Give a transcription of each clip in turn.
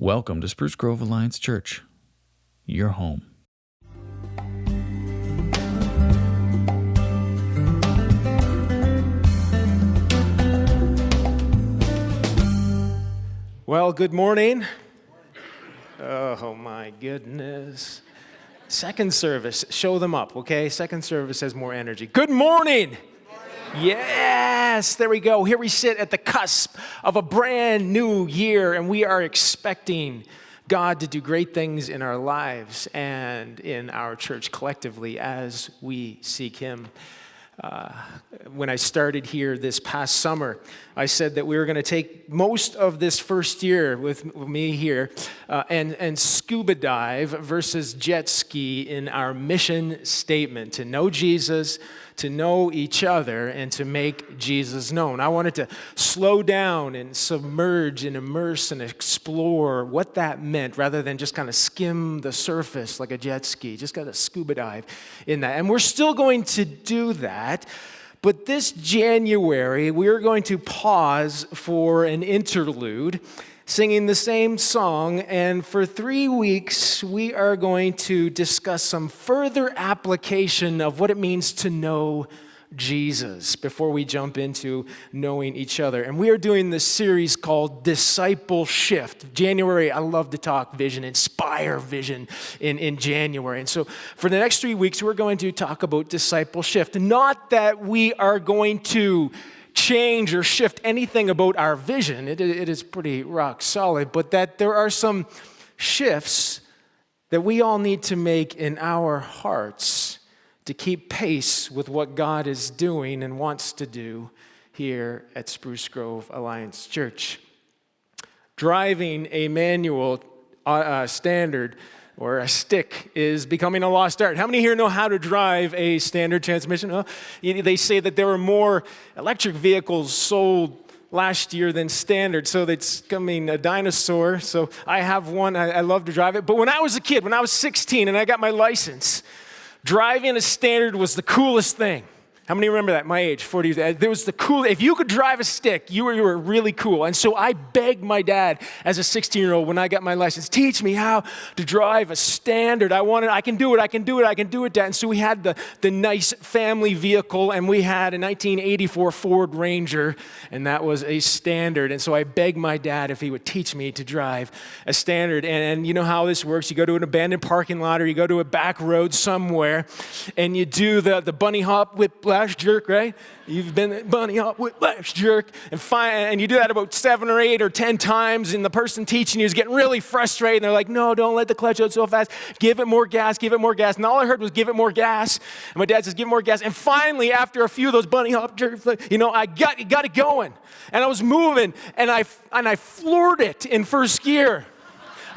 Welcome to Spruce Grove Alliance Church, your home. Well, good morning. Oh my goodness. Second service, show them up, okay? Second service has more energy. Good morning. Yes, there we go. Here we sit at the cusp of a brand new year, and we are expecting God to do great things in our lives and in our church collectively as we seek Him. When I started here this past summer, I said that we were going to take most of this first year with me here and scuba dive versus jet ski in our mission statement: to know Jesus, to know each other, and to make Jesus known. I wanted to slow down and submerge and immerse and explore what that meant rather than just kind of skim the surface like a jet ski. Just got to scuba dive in that. And we're still going to do that. But this January, we're going to pause for an interlude, singing the same song, and for 3 weeks, we are going to discuss some further application of what it means to know Jesus before we jump into knowing each other. And we are doing this series called Disciple Shift. January, I love to talk vision, inspire vision in January. And so for the next 3 weeks, we're going to talk about disciple shift. Not that we are going to change or shift anything about our vision. It is pretty rock solid, but that there are some shifts that we all need to make in our hearts to keep pace with what God is doing and wants to do here at Spruce Grove Alliance Church. Driving a manual standard or a stick is becoming a lost art. How many here know how to drive a standard transmission? Well, they say that there were more electric vehicles sold last year than standard, so it's coming a dinosaur. So I have one. I love to drive it. But when I was a kid, when I was 16 and I got my license, driving a standard was the coolest thing. How many remember that? My age, 40 years. There was the cool. If you could drive a stick, you were really cool. And so I begged my dad as a 16-year-old when I got my license, teach me how to drive a standard. I can do it, Dad. And so we had the nice family vehicle, and we had a 1984 Ford Ranger, and that was a standard. And so I begged my dad if he would teach me to drive a standard. And you know how this works. You go to an abandoned parking lot, or you go to a back road somewhere, and you do the bunny hop whiplash jerk, right? You've been bunny hop whiplash jerk, and you do that about 7 or 8 or 10 times, and the person teaching you is getting really frustrated, and they're like, no, don't let the clutch out so fast. Give it more gas. And all I heard was give it more gas. And my dad says, give it more gas. And finally, after a few of those bunny hop jerks, I got it going. And I was moving, and I floored it in first gear.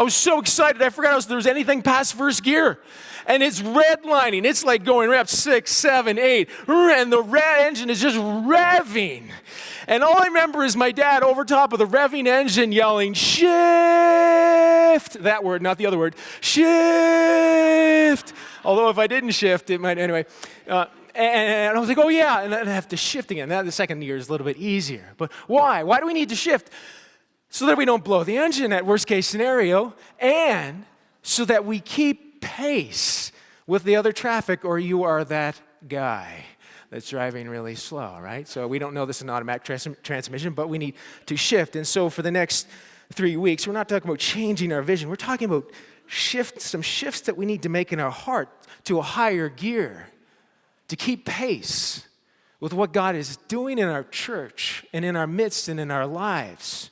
I was so excited, I forgot there was anything past first gear. And it's redlining. It's like going rev 6, 7, 8. And the red engine is just revving. And all I remember is my dad over top of the revving engine yelling, shift. That word, not the other word. Shift. Although if I didn't shift, it might, anyway. And I was like, oh yeah. And then I have to shift again. That the second year is a little bit easier. But why? Why do we need to shift? So that we don't blow the engine at worst case scenario, and so that we keep pace with the other traffic, or you are that guy that's driving really slow, right? So we don't know this is an automatic transmission, but we need to shift. And so for the next 3 weeks, we're not talking about changing our vision. We're talking about some shifts that we need to make in our heart to a higher gear to keep pace with what God is doing in our church and in our midst and in our lives.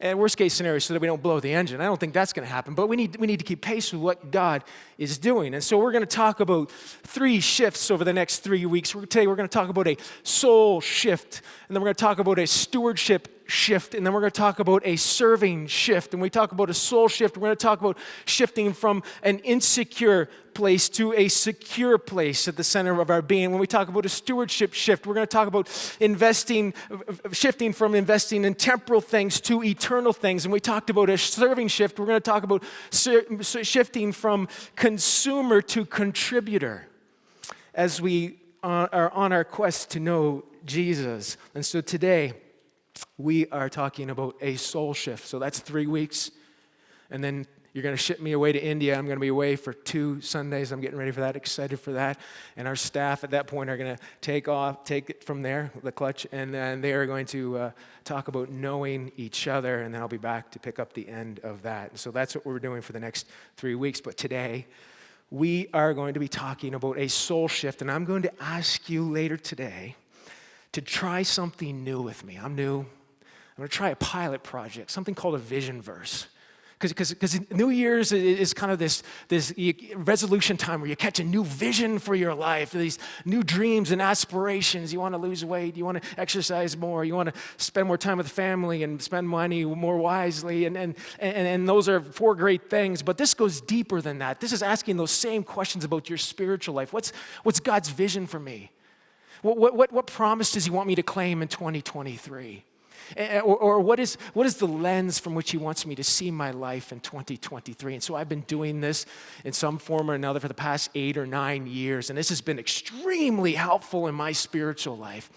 And worst case scenario, so that we don't blow the engine. I don't think that's going to happen, but we need to keep pace with what God is doing. And so we're going to talk about 3 shifts over the next 3 weeks. We're going to talk about a soul shift, and then we're going to talk about a stewardship shift, and then we're going to talk about a serving shift. And we talk about a soul shift, we're going to talk about shifting from an insecure place to a secure place at the center of our being. When we talk about a stewardship shift, we're going to talk about shifting from investing in temporal things to eternal things. And we talked about a serving shift, we're going to talk about shifting from consumer to contributor as we are on our quest to know Jesus. And so today, we are talking about a soul shift. So that's 3 weeks. And then you're going to ship me away to India. I'm going to be away for 2 Sundays. I'm getting ready for that, excited for that. And our staff at that point are going to take it from there, the clutch, and then they are going to talk about knowing each other, and then I'll be back to pick up the end of that. And so that's what we're doing for the next 3 weeks. But today, we are going to be talking about a soul shift, and I'm going to ask you later today to try something new with me. I'm new. I'm going to try a pilot project, something called a vision verse. Because New Year's is kind of this resolution time where you catch a new vision for your life, these new dreams and aspirations. You want to lose weight, you want to exercise more, you want to spend more time with family and spend money more wisely, and those are 4 great things. But this goes deeper than that. This is asking those same questions about your spiritual life. What's God's vision for me? What promise does He want me to claim in 2023? Or what is the lens from which He wants me to see my life in 2023? And so I've been doing this in some form or another for the past 8 or 9 years, and this has been extremely helpful in my spiritual life.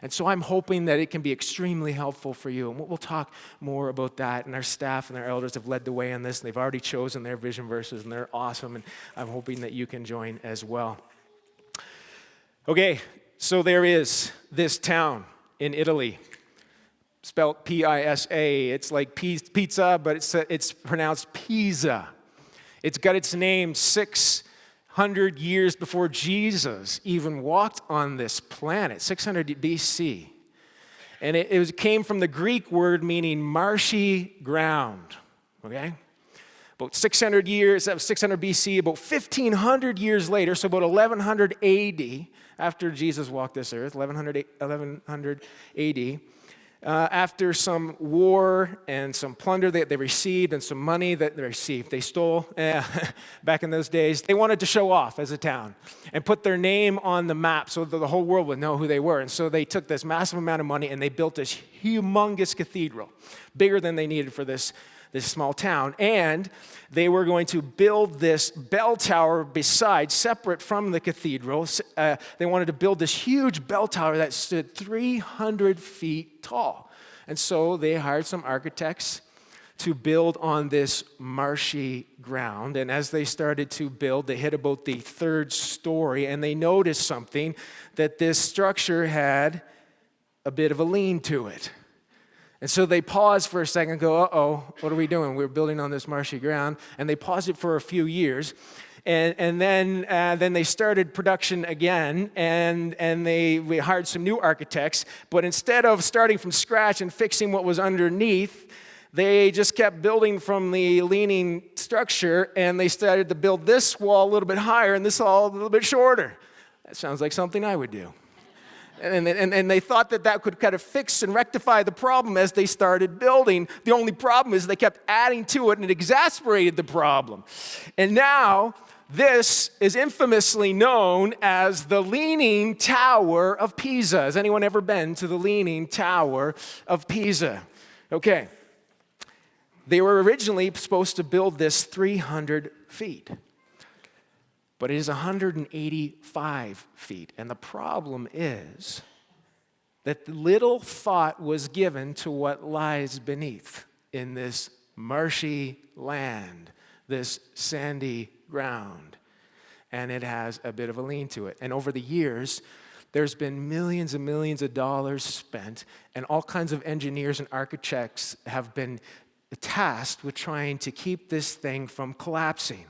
And so I'm hoping that it can be extremely helpful for you. And we'll talk more about that. And our staff and our elders have led the way in this, and they've already chosen their vision verses, and they're awesome, and I'm hoping that you can join as well. Okay, so there is this town in Italy, spelled P-I-S-A. It's like pizza, but it's pronounced Pisa. It's got its name 600 years before Jesus even walked on this planet, 600 BC. And it came from the Greek word meaning marshy ground, okay? About 600 BC, about 1,500 years later, so about 1100 AD, after Jesus walked this earth, 1100 AD, after some war and some plunder that they received and some money that they received, they stole back in those days. They wanted to show off as a town and put their name on the map so that the whole world would know who they were. And so they took this massive amount of money and they built this humongous cathedral, bigger than they needed for this small town. And they were going to build this bell tower beside, separate from the cathedral. They wanted to build this huge bell tower that stood 300 feet tall. And so they hired some architects to build on this marshy ground. And as they started to build, they hit about the 3rd story, and they noticed something, that this structure had a bit of a lean to it. And so they paused for a second and go, uh-oh, what are we doing? We're building on this marshy ground. And they paused it for a few years. And then they started production again, and we hired some new architects. But instead of starting from scratch and fixing what was underneath, they just kept building from the leaning structure, and they started to build this wall a little bit higher and this wall a little bit shorter. That sounds like something I would do. And they thought that could kind of fix and rectify the problem as they started building. The only problem is they kept adding to it, and it exasperated the problem. And now this is infamously known as the Leaning Tower of Pisa. Has anyone ever been to the Leaning Tower of Pisa? Okay. They were originally supposed to build this 300 feet. But it is 185 feet. And the problem is that little thought was given to what lies beneath in this marshy land, this sandy ground. And it has a bit of a lean to it. And over the years, there's been millions and millions of dollars spent, and all kinds of engineers and architects have been tasked with trying to keep this thing from collapsing.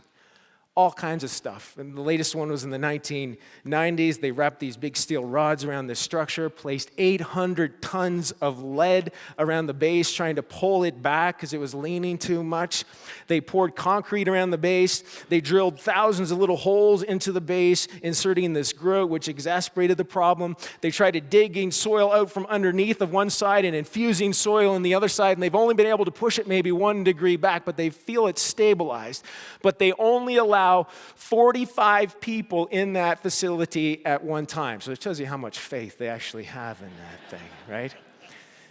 All kinds of stuff. And the latest one was in the 1990s. They wrapped these big steel rods around this structure, placed 800 tons of lead around the base, trying to pull it back because it was leaning too much. They poured concrete around the base. They drilled thousands of little holes into the base, inserting this grout, which exacerbated the problem. They tried to digging soil out from underneath of one side and infusing soil on the other side, and they've only been able to push it maybe 1 degree back, but they feel it's stabilized. But they only allow 45 people in that facility at one time. So it tells you how much faith they actually have in that thing, right?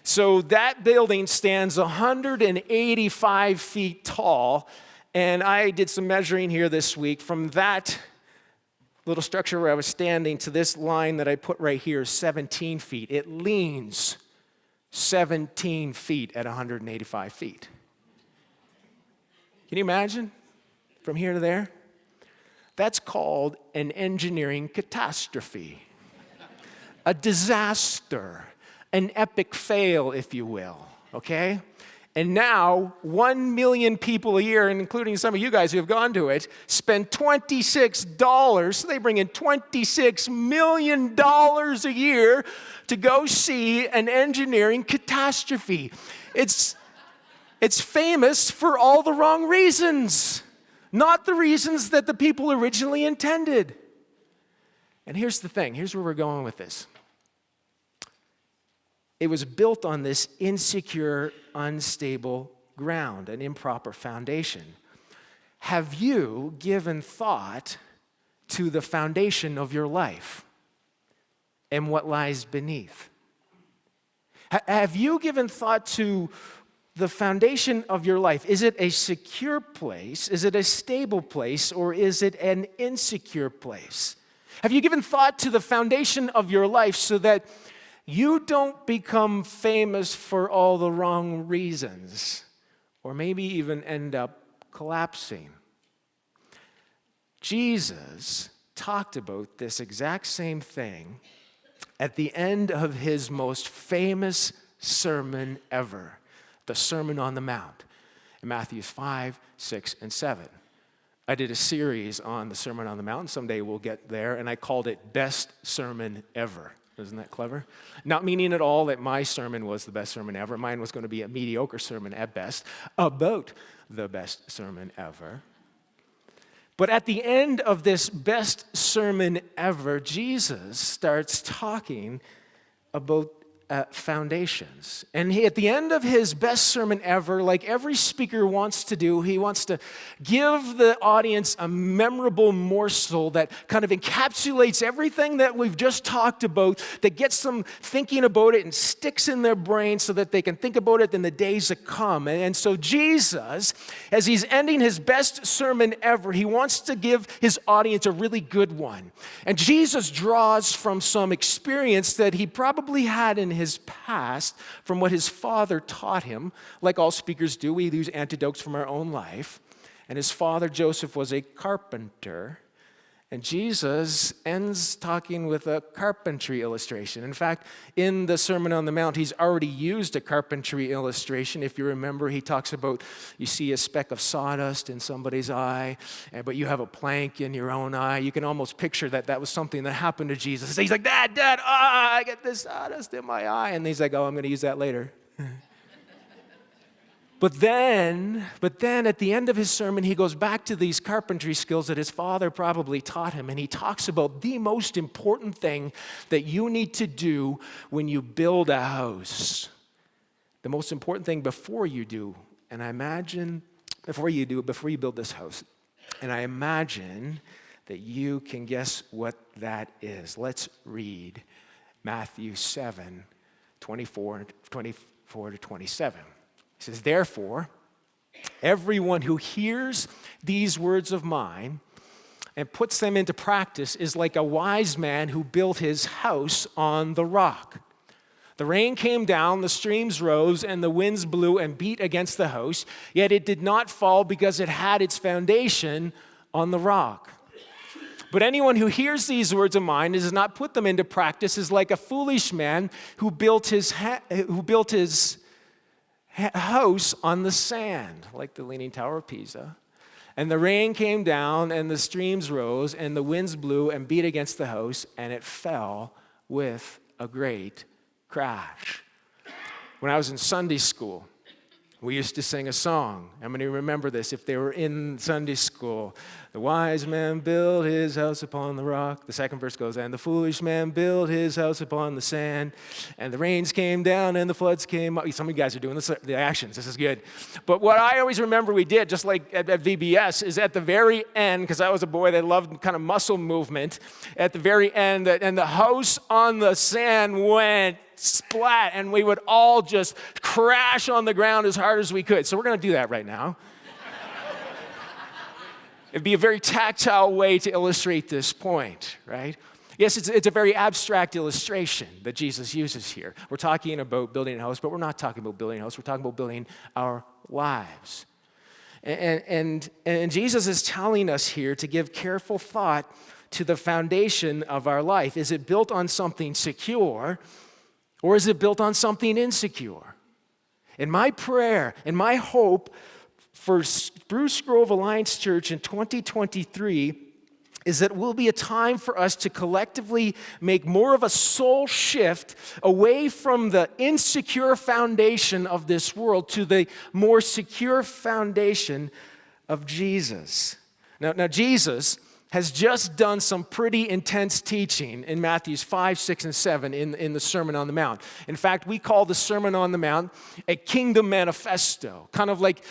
So that building stands 185 feet tall, and I did some measuring here this week. From that little structure where I was standing to this line that I put right here is 17 feet. It leans 17 feet at 185 feet. Can you imagine? From here to there? That's called an engineering catastrophe, a disaster, an epic fail, if you will, okay? And now, 1 million people a year, and including some of you guys who have gone to it, spend $26. So they bring in $26 million a year to go see an engineering catastrophe. It's famous for all the wrong reasons, not the reasons that the people originally intended. And here's the thing. Here's where we're going with this. It was built on this insecure, unstable ground, an improper foundation. Have you given thought to the foundation of your life and what lies beneath? Have you given thought to the foundation of your life? Is it a secure place? Is it a stable place? Or is it an insecure place? Have you given thought to the foundation of your life so that you don't become famous for all the wrong reasons, or maybe even end up collapsing? Jesus talked about this exact same thing at the end of his most famous sermon ever, the Sermon on the Mount, in Matthew 5, 6, and 7. I did a series on the Sermon on the Mount. Someday we'll get there, and I called it Best Sermon Ever. Isn't that clever? Not meaning at all that my sermon was the best sermon ever. Mine was going to be a mediocre sermon at best, about the best sermon ever. But at the end of this best sermon ever, Jesus starts talking about foundations. And at the end of his best sermon ever, like every speaker wants to do, he wants to give the audience a memorable morsel that kind of encapsulates everything that we've just talked about, that gets them thinking about it and sticks in their brain so that they can think about it in the days to come. And so Jesus, as he's ending his best sermon ever, he wants to give his audience a really good one. And Jesus draws from some experience that he probably had in his past, from what his father taught him. Like all speakers do, we use anecdotes from our own life. And his father, Joseph, was a carpenter. And Jesus ends talking with a carpentry illustration. In fact, in the Sermon on the Mount, he's already used a carpentry illustration. If you remember, he talks about you see a speck of sawdust in somebody's eye, but you have a plank in your own eye. You can almost picture that was something that happened to Jesus. He's like, Dad, I get this sawdust in my eye. And he's like, oh, I'm going to use that later. But then at the end of his sermon, he goes back to these carpentry skills that his father probably taught him, and he talks about the most important thing that you need to do when you build a house. The most important thing before you do, and I imagine, before you build this house, and I imagine that you can guess what that is. Let's read Matthew 7, 24 to 27. He says, therefore, everyone who hears these words of mine and puts them into practice is like a wise man who built his house on the rock. The rain came down, the streams rose, and the winds blew and beat against the house, yet it did not fall because it had its foundation on the rock. But anyone who hears these words of mine and does not put them into practice is like a foolish man who built his house on the sand, like the Leaning Tower of Pisa. And the rain came down, and the streams rose, and the winds blew and beat against the house, and it fell with a great crash. When I was in Sunday school, we used to sing a song. How many remember this? If they were in Sunday school, the wise man built his house upon the rock. The second verse goes, and the foolish man built his house upon the sand. And the rains came down and the floods came up. Some of you guys are doing this, the actions. This is good. But what I always remember we did, just like at VBS, is at the very end, because I was a boy that loved kind of muscle movement, at the very end, and the house on the sand went splat, and we would all just crash on the ground as hard as we could. So we're going to do that right now. It'd be a very tactile way to illustrate this point, right? Yes, it's a very abstract illustration that Jesus uses here. We're talking about building a house, but we're not talking about building a house. We're talking about building our lives. And Jesus is telling us here to give careful thought to the foundation of our life. Is it built on something secure, or is it built on something insecure? And my prayer and my hope for Spruce Grove Alliance Church in 2023 is that it will be a time for us to collectively make more of a soul shift away from the insecure foundation of this world to the more secure foundation of Jesus. Now Jesus has just done some pretty intense teaching in Matthews 5, 6, and 7 in the Sermon on the Mount. In fact, we call the Sermon on the Mount a kingdom manifesto. Kind of like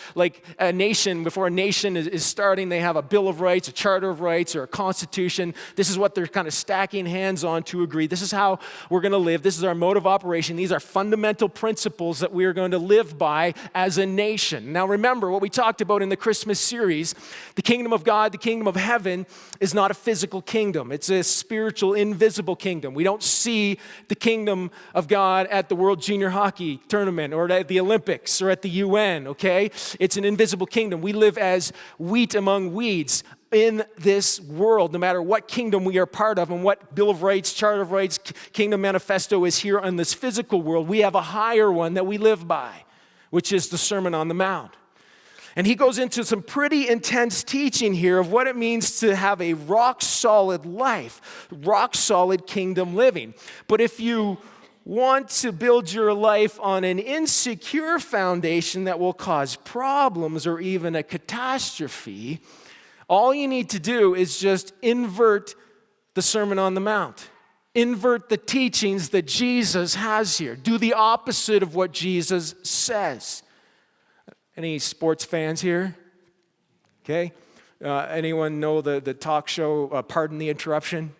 a nation, before a nation is starting, they have a Bill of Rights, a Charter of Rights, or a Constitution. This is what they're kind of stacking hands on to agree. This is how we're going to live. This is our mode of operation. These are fundamental principles that we are going to live by as a nation. Now remember what we talked about in the Christmas series. The kingdom of God, the kingdom of heaven, is not a physical kingdom. It's a spiritual, invisible kingdom. We don't see the kingdom of God at the World Junior Hockey Tournament or at the Olympics or at the UN, okay? It's an invisible kingdom. We live as wheat among weeds in this world, no matter what kingdom we are part of and what Bill of Rights, Charter of Rights, Kingdom Manifesto is here on this physical world. We have a higher one that we live by, which is the Sermon on the Mount. And he goes into some pretty intense teaching here of what it means to have a rock-solid life, rock-solid kingdom living. But if you want to build your life on an insecure foundation that will cause problems or even a catastrophe, all you need to do is just invert the Sermon on the Mount. Invert the teachings that Jesus has here. Do the opposite of what Jesus says. Any sports fans here? Okay. Anyone know the talk show, Pardon the Interruption?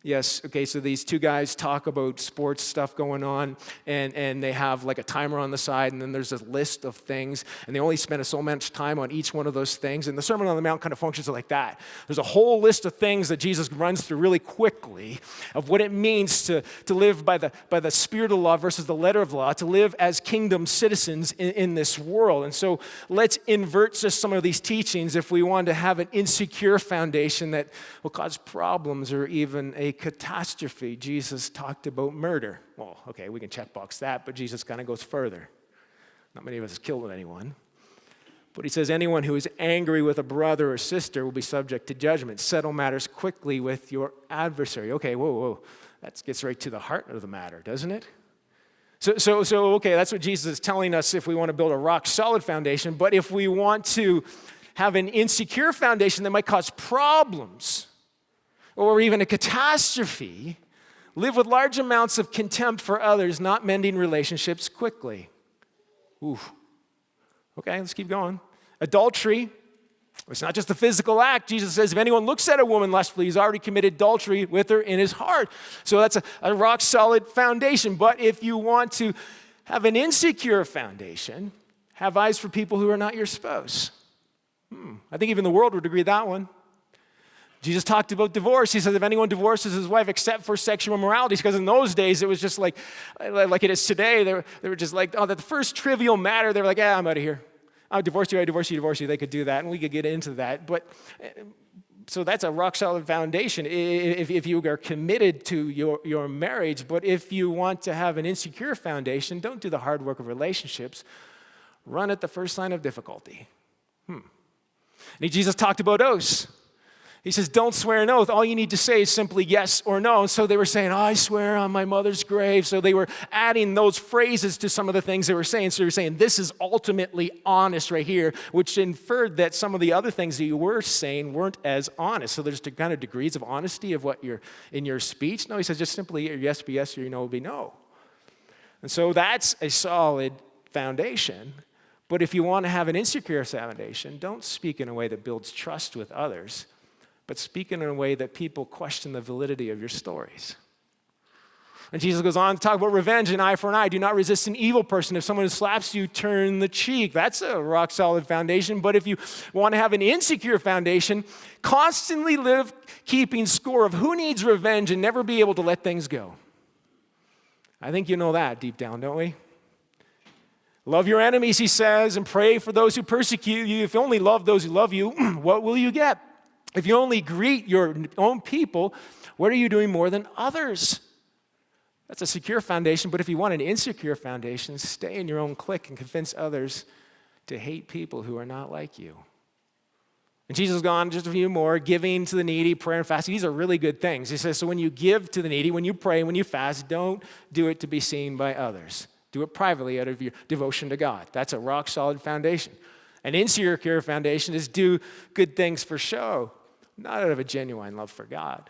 Yes, okay, so these two guys talk about sports stuff going on, and they have like a timer on the side, and then there's a list of things, and they only spend so much time on each one of those things, and the Sermon on the Mount kind of functions like that. There's a whole list of things that Jesus runs through really quickly of what it means to live by the spirit of law versus the letter of law, to live as kingdom citizens in this world. And so let's invert just some of these teachings if we want to have an insecure foundation that will cause problems or even a catastrophe. Jesus talked about murder. Well, okay, we can checkbox that, but Jesus kind of goes further. Not many of us have killed anyone. But he says anyone who is angry with a brother or sister will be subject to judgment. Settle matters quickly with your adversary. Okay, whoa. That gets right to the heart of the matter, doesn't it? So okay, that's what Jesus is telling us if we want to build a rock-solid foundation. But if we want to have an insecure foundation that might cause problems, or even a catastrophe, live with large amounts of contempt for others, not mending relationships quickly. Ooh. Okay, let's keep going. Adultery, it's not just a physical act. Jesus says if anyone looks at a woman lustfully, he's already committed adultery with her in his heart. So that's a rock-solid foundation. But if you want to have an insecure foundation, have eyes for people who are not your spouse. I think even the world would agree that one. Jesus talked about divorce. He says if anyone divorces his wife except for sexual immorality, because in those days it was just like it is today. They were just like, oh, the first trivial matter, they were like, I'm out of here. I divorce you. They could do that, and we could get into that. But so that's a rock-solid foundation if you are committed to your marriage. But if you want to have an insecure foundation, don't do the hard work of relationships. Run at the first sign of difficulty. And Jesus talked about oaths. He says, don't swear an oath. All you need to say is simply yes or no. And so they were saying, I swear on my mother's grave. So they were adding those phrases to some of the things they were saying. So they were saying, this is ultimately honest right here, which inferred that some of the other things that you were saying weren't as honest. So there's kind of degrees of honesty of what you're in your speech. No, he says, just simply your yes be yes, your no be no. And so that's a solid foundation. But if you want to have an insecure foundation, don't speak in a way that builds trust with others, but speak in a way that people question the validity of your stories. And Jesus goes on to talk about revenge, an eye for an eye. Do not resist an evil person. If someone slaps you, turn the cheek. That's a rock-solid foundation. But if you want to have an insecure foundation, constantly live keeping score of who needs revenge and never be able to let things go. I think you know that deep down, don't we? Love your enemies, he says, and pray for those who persecute you. If you only love those who love you, what will you get? If you only greet your own people, what are you doing more than others? That's a secure foundation, but if you want an insecure foundation, stay in your own clique and convince others to hate people who are not like you. And Jesus has gone just a few more, giving to the needy, prayer and fasting. These are really good things. He says, so when you give to the needy, when you pray, when you fast, don't do it to be seen by others. Do it privately out of your devotion to God. That's a rock solid foundation. An insecure foundation is do good things for show, not out of a genuine love for God.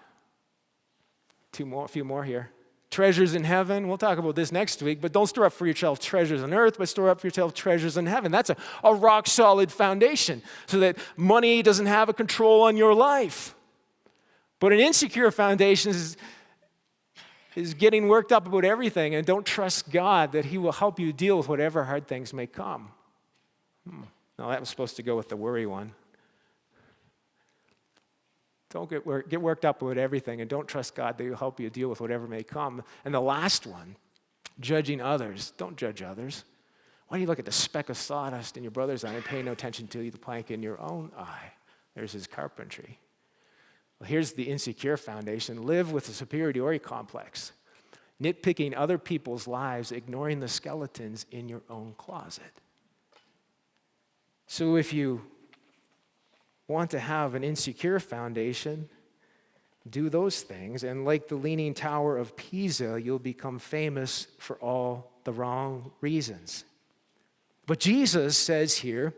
A few more here. Treasures in heaven. We'll talk about this next week, but don't store up for yourself treasures on earth, but store up for yourself treasures in heaven. That's a rock solid foundation so that money doesn't have a control on your life. But an insecure foundation is getting worked up about everything and don't trust God that he will help you deal with whatever hard things may come. Now that was supposed to go with the worry one. Don't get worked up about everything and don't trust God that he'll help you deal with whatever may come. And the last one, judging others. Don't judge others. Why do you look at the speck of sawdust in your brother's eye and pay no attention to the plank in your own eye? There's his carpentry. Well, here's the insecure foundation. Live with a superiority complex, nitpicking other people's lives, ignoring the skeletons in your own closet. So if you want to have an insecure foundation, do those things, and like the Leaning Tower of Pisa, you'll become famous for all the wrong reasons. But Jesus says here,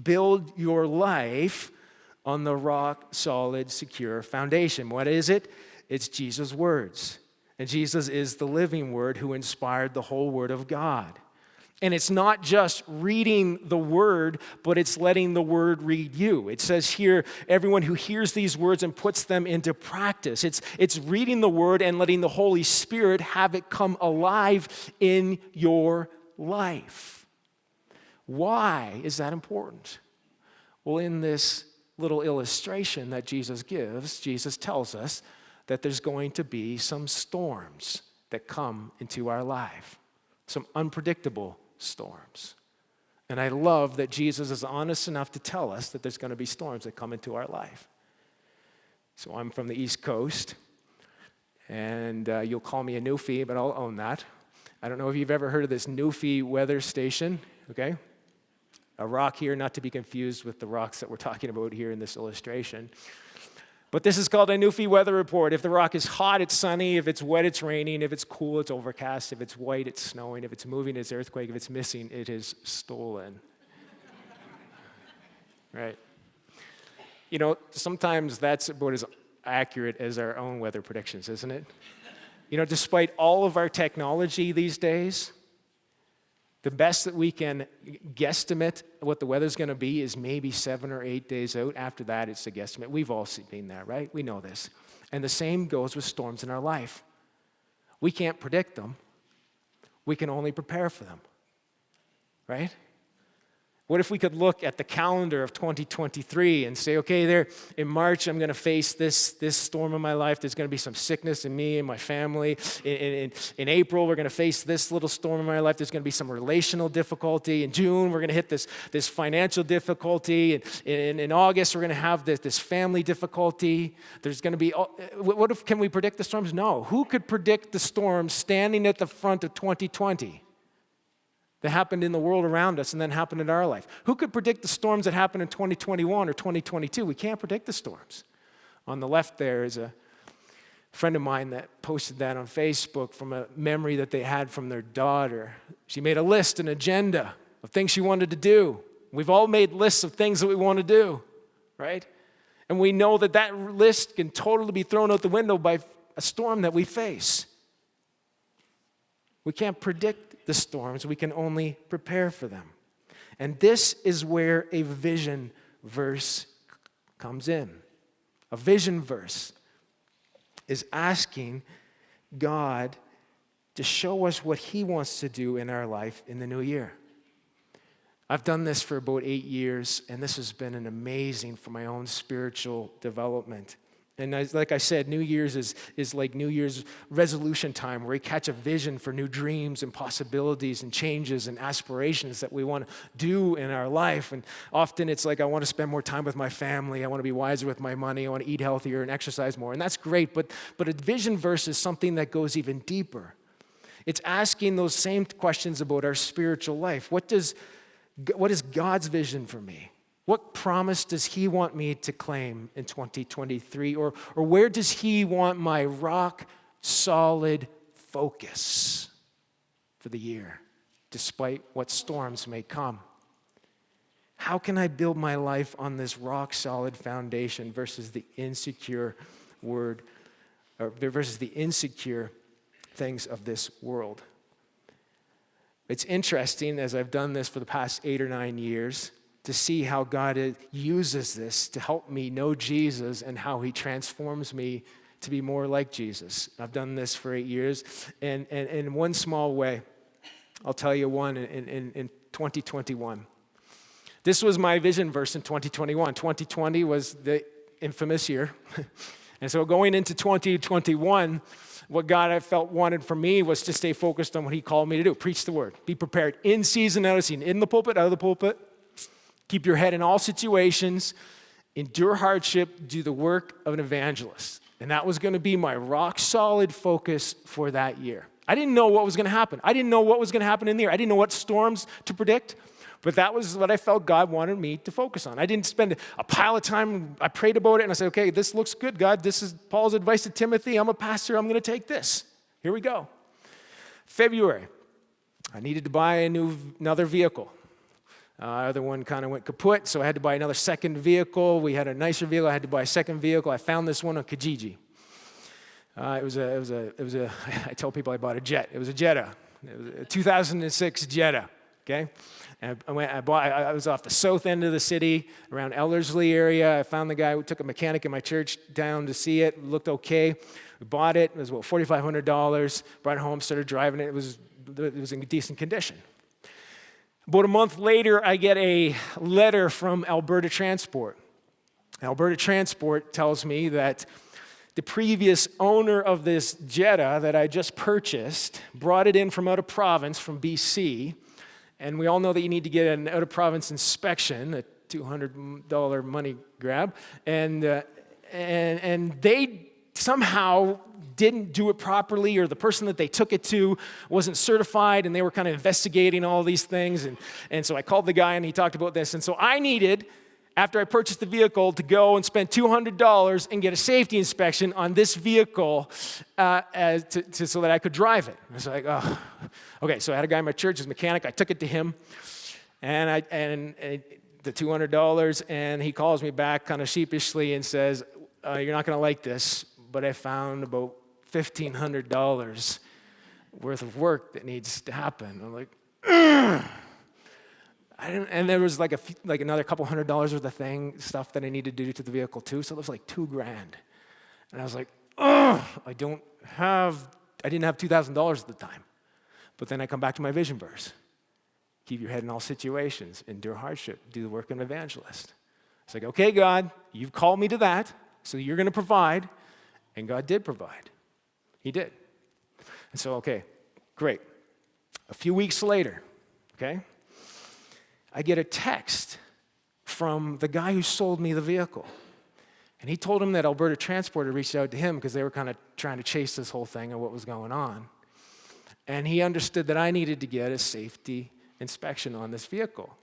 build your life on the rock-solid, secure foundation. What is it? It's Jesus' words. And Jesus is the living Word who inspired the whole Word of God. And it's not just reading the Word, but it's letting the Word read you. It says here, everyone who hears these words and puts them into practice. It's reading the Word and letting the Holy Spirit have it come alive in your life. Why is that important? Well, in this little illustration that Jesus gives, Jesus tells us that there's going to be some storms that come into our life, some unpredictable storms. And I love that Jesus is honest enough to tell us that there's going to be storms that come into our life. So I'm from the East Coast, and you'll call me a newfie, but I'll own that. I don't know if you've ever heard of this Newfie weather station, okay? A rock here, not to be confused with the rocks that we're talking about here in this illustration. But this is called a Newfie weather report. If the rock is hot, it's sunny. If it's wet, it's raining. If it's cool, it's overcast. If it's white, it's snowing. If it's moving, it's earthquake. If it's missing, it is stolen. Right? You know, sometimes that's about as accurate as our own weather predictions, isn't it? You know, despite all of our technology these days, the best that we can guesstimate what the weather's going to be is maybe 7 or 8 days out. After that, it's a guesstimate. We've all been there, right? We know this. And the same goes with storms in our life. We can't predict them. We can only prepare for them, right? What if we could look at the calendar of 2023 and say, okay, there in March, I'm going to face this storm in my life. There's going to be some sickness in me and my family. In April, we're going to face this little storm in my life. There's going to be some relational difficulty. In June, we're going to hit this financial difficulty. In August, we're going to have this family difficulty. There's going to be, what if, can we predict the storms? No. Who could predict the storms standing at the front of 2020? That happened in the world around us and then happened in our life. Who could predict the storms that happened in 2021 or 2022? We can't predict the storms. On the left there is a friend of mine that posted that on Facebook from a memory that they had from their daughter. She made a list, an agenda of things she wanted to do. We've all made lists of things that we want to do, right? And we know that that list can totally be thrown out the window by a storm that we face. We can't predict the storms, we can only prepare for them. And this is where a vision verse comes in. A vision verse is asking God to show us what He wants to do in our life in the new year. I've done this for about 8 years, and this has been an amazing for my own spiritual development. And like I said, New Year's is like New Year's resolution time, where we catch a vision for new dreams and possibilities and changes and aspirations that we want to do in our life. And often it's like, I want to spend more time with my family. I want to be wiser with my money. I want to eat healthier and exercise more. And that's great, but a vision verse is something that goes even deeper. It's asking those same questions about our spiritual life. What is God's vision for me? What promise does he want me to claim in 2023? Or where does he want my rock solid focus for the year, despite what storms may come? How can I build my life on this rock solid foundation versus the insecure versus the insecure things of this world? It's interesting, as I've done this for the past 8 or 9 years, to see how God uses this to help me know Jesus and how he transforms me to be more like Jesus. I've done this for 8 years, and in one small way, I'll tell you one in 2021. This was my vision verse in 2021. 2020 was the infamous year. And so going into 2021, what God I felt wanted from me was to stay focused on what he called me to do. Preach the word. Be prepared in season, out of season. In the pulpit, out of the pulpit. Keep your head in all situations. Endure hardship. Do the work of an evangelist. And that was going to be my rock solid focus for that year. I didn't know what was going to happen. I didn't know what was going to happen in the year. I didn't know what storms to predict. But that was what I felt God wanted me to focus on. I didn't spend a pile of time. I prayed about it and I said, okay, this looks good, God. This is Paul's advice to Timothy. I'm a pastor. I'm going to take this. Here we go. February, I needed to buy another vehicle. Other one kind of went kaput, so I had to buy another second vehicle. We had a nicer vehicle. I had to buy a second vehicle. I found this one on Kijiji. It was a. I tell people I bought a jet. It was a Jetta. It was a 2006 Jetta. Okay, and I was off the south end of the city, around Ellerslie area. I found the guy who took a mechanic in my church down to see it. It looked okay. We bought it. It was about $4,500. Brought it home. Started driving it. It was in decent condition. About a month later, I get a letter from Alberta Transport. Alberta Transport tells me that the previous owner of this Jetta that I just purchased brought it in from out of province, from BC, and we all know that you need to get an out-of-province inspection, a $200 money grab, and they somehow didn't do it properly, or the person that they took it to wasn't certified, and they were kind of investigating all these things. And so I called the guy, and he talked about this. And so I needed, after I purchased the vehicle, to go and spend $200 and get a safety inspection on this vehicle so that I could drive it. I was like, oh, okay. So I had a guy in my church, his mechanic. I took it to him, and the $200, and he calls me back kind of sheepishly and says, you're not going to like this, but I found about $1,500 worth of work that needs to happen. I'm like, and there was like another couple $100 worth of stuff that I needed to do to the vehicle too. So it was like $2,000, and I was like, I didn't have $2,000 at the time. But then I come back to my vision verse: keep your head in all situations, endure hardship, do the work of an evangelist. It's like, okay, God, you've called me to that, so you're going to provide. And God did provide. He did. And so, okay, great. A few weeks later, okay, I get a text from the guy who sold me the vehicle. And he told him that Alberta Transport had reached out to him because they were kind of trying to chase this whole thing and what was going on. And he understood that I needed to get a safety inspection on this vehicle.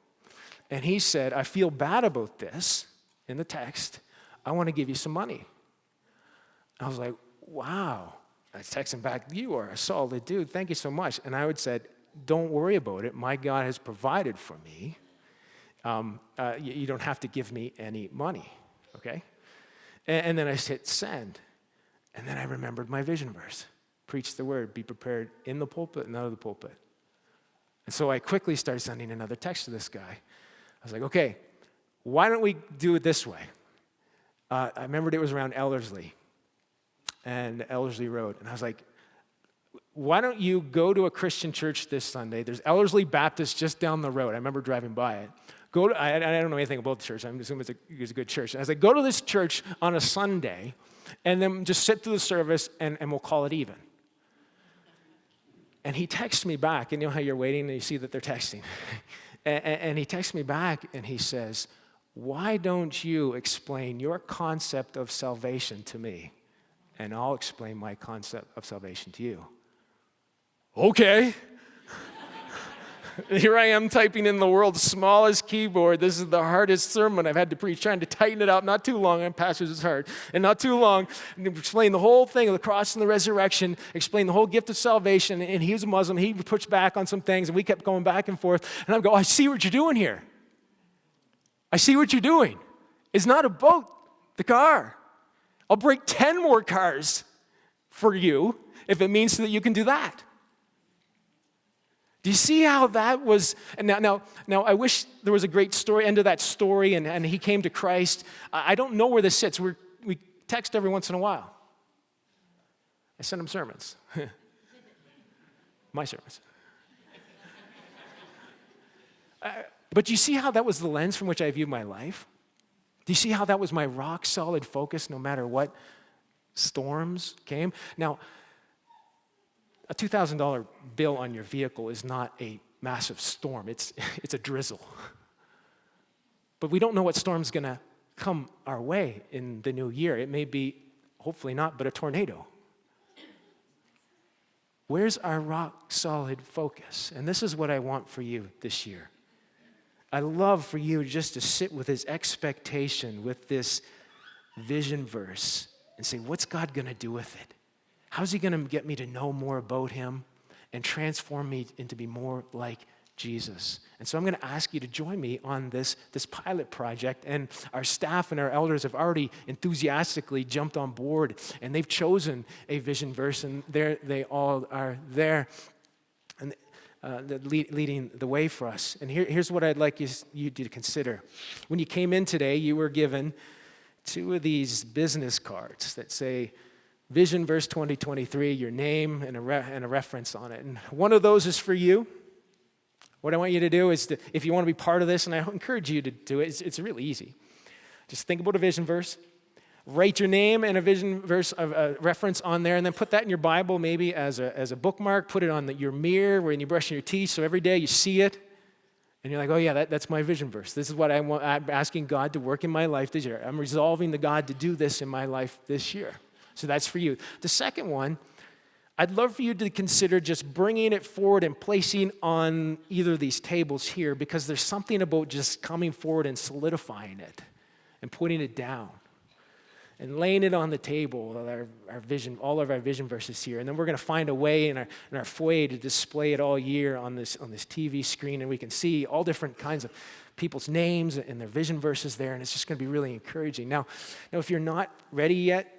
And he said, I feel bad about this, in the text. I want to give you some money. I was like, wow. I texted him back, you are a solid dude. Thank you so much. And I would said, don't worry about it. My God has provided for me. You don't have to give me any money, okay? And then I hit send. And then I remembered my vision verse. Preach the word. Be prepared in the pulpit and out of the pulpit. And so I quickly started sending another text to this guy. I was like, okay, why don't we do it this way? I remembered it was around Ellerslie and Ellerslie Road. And I was like, why don't you go to a Christian church this Sunday? There's Ellerslie Baptist just down the road. I remember driving by it. I don't know anything about the church. I'm assuming it's a good church. And I was like, go to this church on a Sunday, and then just sit through the service, and we'll call it even. And he texts me back, and you know how you're waiting and you see that they're texting. and he texts me back, and he says, why don't you explain your concept of salvation to me, and I'll explain my concept of salvation to you. Okay. Here I am typing in the world's smallest keyboard. This is the hardest sermon I've had to preach, trying to tighten it out. Not too long, and pastors is hard. And not too long, explain the whole thing of the cross and the resurrection, explain the whole gift of salvation. And he was a Muslim. He pushed back on some things, and we kept going back and forth. And I'm going, I see what you're doing here. I see what you're doing. It's not about the car. I'll break 10 more cars for you if it means that you can do that. Do you see how that was? And now, I wish there was a great story, end of that story, and he came to Christ. I don't know where this sits. We text every once in a while. I send him sermons. My sermons. But do you see how that was the lens from which I viewed my life? Do you see how that was my rock-solid focus no matter what storms came? Now, a $2,000 bill on your vehicle is not a massive storm. It's a drizzle. But we don't know what storm's going to come our way in the new year. It may be, hopefully not, but a tornado. Where's our rock-solid focus? And this is what I want for you this year. I love for you just to sit with this expectation, with this vision verse, and say, what's God going to do with it? How's he going to get me to know more about him and transform me into be more like Jesus? And so I'm going to ask you to join me on this pilot project. And our staff and our elders have already enthusiastically jumped on board, and they've chosen a vision verse, and they all are there and leading the way for us. And here's what I'd like you to consider. When you came in today, you were given 2 of these business cards that say, Vision Verse 2023, your name and a reference on it. And one of those is for you. What I want you to do is, if you want to be part of this, and I encourage you to do it, it's really easy. Just think about a vision verse, write your name and a vision verse reference on there, and then put that in your Bible maybe as a bookmark. Put it on your mirror when you're brushing your teeth, so every day you see it, and you're like, oh yeah, that's my vision verse. This is what I want. I'm asking God to work in my life this year. I'm resolving to God to do this in my life this year. So that's for you. The second one, I'd love for you to consider just bringing it forward and placing on either of these tables here, because there's something about just coming forward and solidifying it and putting it down and laying it on the table, our vision, all of our vision verses here. And then we're going to find a way in our foyer to display it all year on this TV screen, and we can see all different kinds of people's names and their vision verses there, and it's just going to be really encouraging. Now, if you're not ready yet,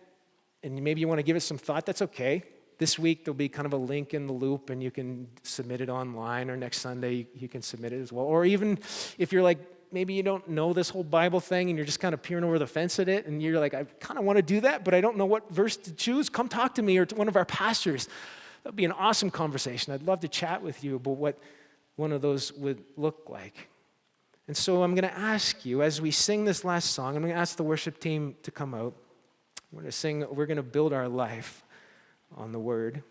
and maybe you want to give it some thought, that's okay. This week, there'll be kind of a link in the loop, and you can submit it online, or next Sunday, you can submit it as well. Or even if you're like, maybe you don't know this whole Bible thing, and you're just kind of peering over the fence at it, and you're like, I kind of want to do that, but I don't know what verse to choose. Come talk to me or to one of our pastors. That'd be an awesome conversation. I'd love to chat with you about what one of those would look like. And so I'm going to ask you, as we sing this last song, I'm going to ask the worship team to come out. We're going to build our life on the Word.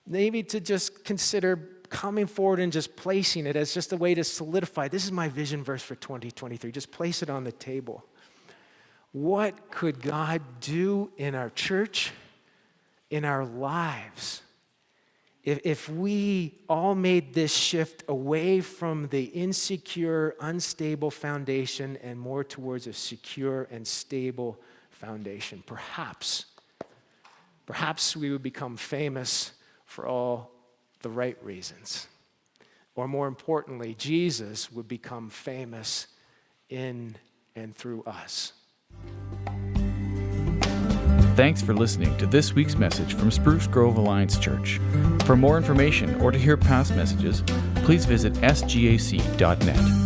Maybe to just consider coming forward and just placing it as just a way to solidify, this is my vision verse for 2023. Just place it on the table. What could God do in our church, in our lives, if we all made this shift away from the insecure, unstable foundation and more towards a secure and stable foundation? Perhaps we would become famous for all the right reasons. Or more importantly, Jesus would become famous in and through us. Thanks for listening to this week's message from Spruce Grove Alliance Church. For more information or to hear past messages, please visit sgac.net.